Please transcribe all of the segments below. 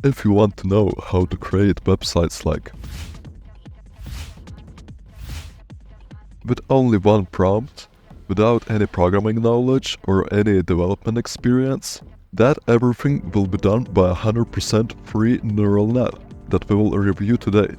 If you want to know how to create websites like with only one prompt, without any programming knowledge or any development experience, that everything will be done by a 100% free neural net that we will review today.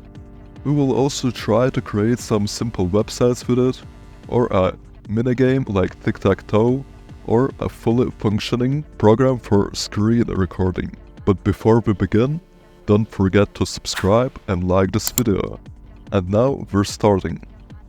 We will also try to create some simple websites with it, or a minigame like tic-tac-toe, or a fully functioning program for screen recording. But before we begin, don't forget to subscribe and like this video. And now we're starting.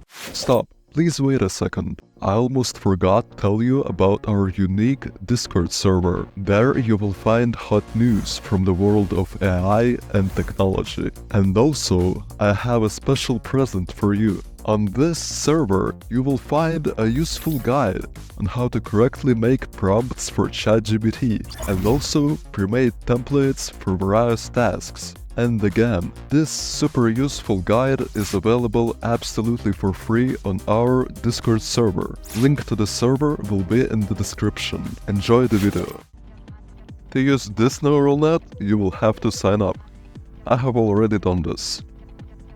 Stop, please wait a second. I almost forgot to tell you about our unique Discord server. There you will find hot news from the world of AI and technology. And also, I have a special present for you. On this server, you will find a useful guide on how to correctly make prompts for ChatGPT, and also pre-made templates for various tasks. And again, this super useful guide is available absolutely for free on our Discord server. Link to the server will be in the description. Enjoy the video. To use this neural net, you will have to sign up. I have already done this.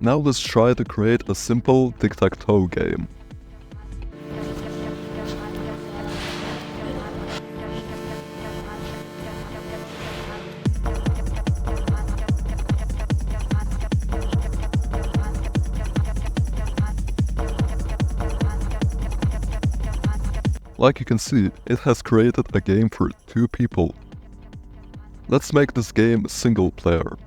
Now let's try to create a simple tic-tac-toe game. Like you can see, it has created a game for 2 people. Let's make this game single player.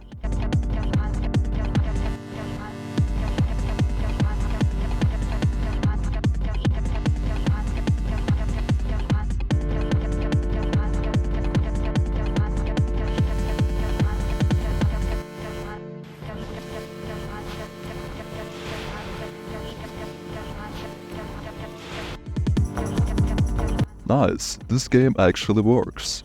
Nice, this game actually works.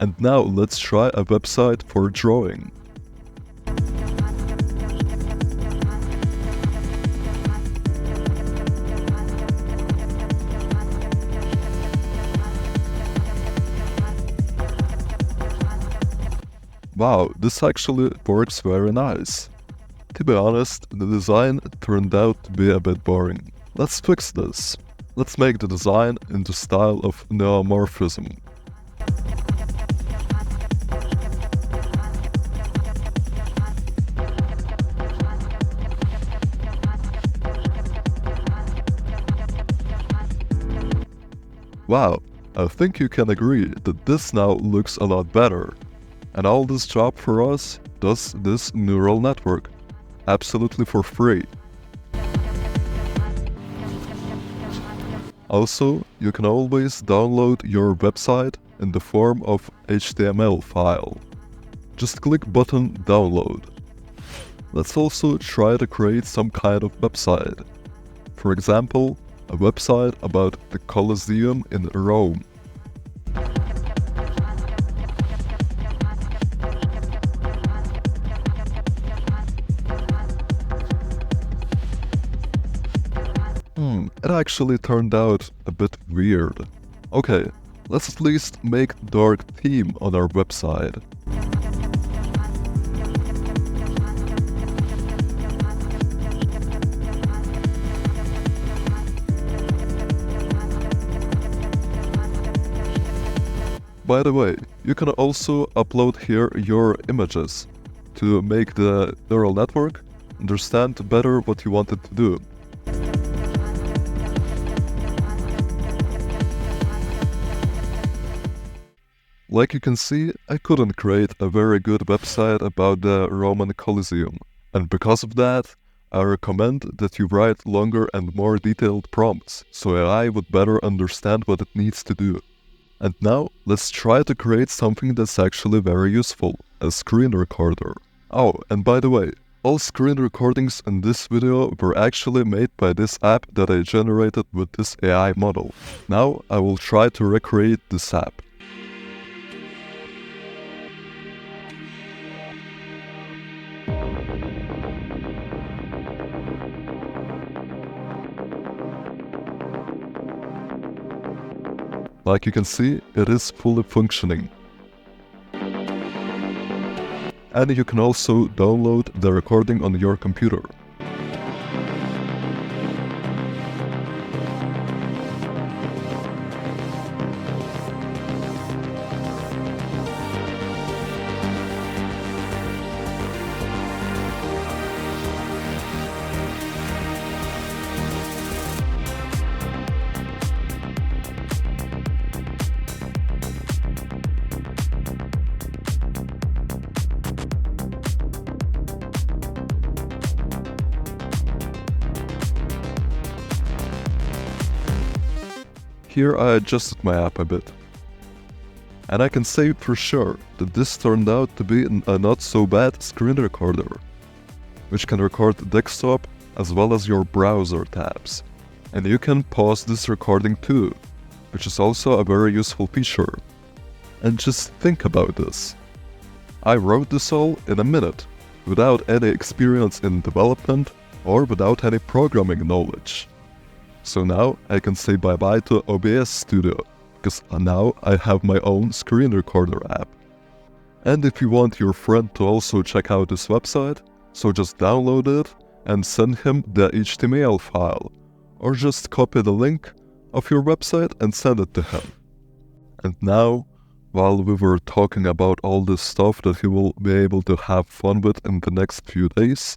And now let's try a website for drawing. Wow, this actually works very nice. To be honest, the design turned out to be a bit boring. Let's fix this. Let's make the design in the style of neomorphism. Wow, I think you can agree that this now looks a lot better. And all this job for us does this neural network. Absolutely for free. Also, you can always download your website in the form of HTML file. Just click button download. Let's also try to create some kind of website. For example, a website about the Colosseum in Rome. It actually turned out a bit weird. Okay, let's at least make a dark theme on our website. By the way, you can also upload here your images to make the neural network understand better what you want it to do. Like you can see, I couldn't create a very good website about the Roman Colosseum, and because of that, I recommend that you write longer and more detailed prompts, so AI would better understand what it needs to do. And now, let's try to create something that's actually very useful, a screen recorder. Oh, and by the way, all screen recordings in this video were actually made by this app that I generated with this AI model. Now, I will try to recreate this app. Like you can see, it is fully functioning. And you can also download the recording on your computer. Here I adjusted my app a bit. And I can say for sure that this turned out to be a not so bad screen recorder, which can record desktop as well as your browser tabs. And you can pause this recording too, which is also a very useful feature. And just think about this. I wrote this all in a minute, without any experience in development or without any programming knowledge. So now I can say bye-bye to OBS Studio, because now I have my own screen recorder app. And if you want your friend to also check out this website, so just download it and send him the HTML file, or just copy the link of your website and send it to him. And now, while we were talking about all this stuff that he will be able to have fun with in the next few days,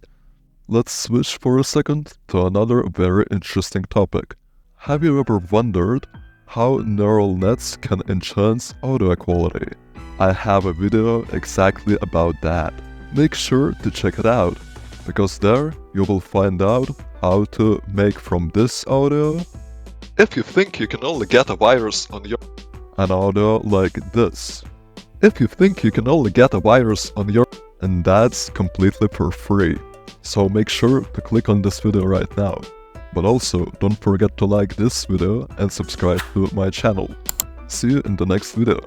let's switch for a second to another very interesting topic. Have you ever wondered how neural nets can enhance audio quality? I have a video exactly about that. Make sure to check it out, because there you will find out how to make from this audio, if you think you can only get a virus on your an audio like this. If you think you can only get a virus on your, and that's completely for free. So make sure to click on this video right now. But also don't forget to like this video and subscribe to my channel. See you in the next video.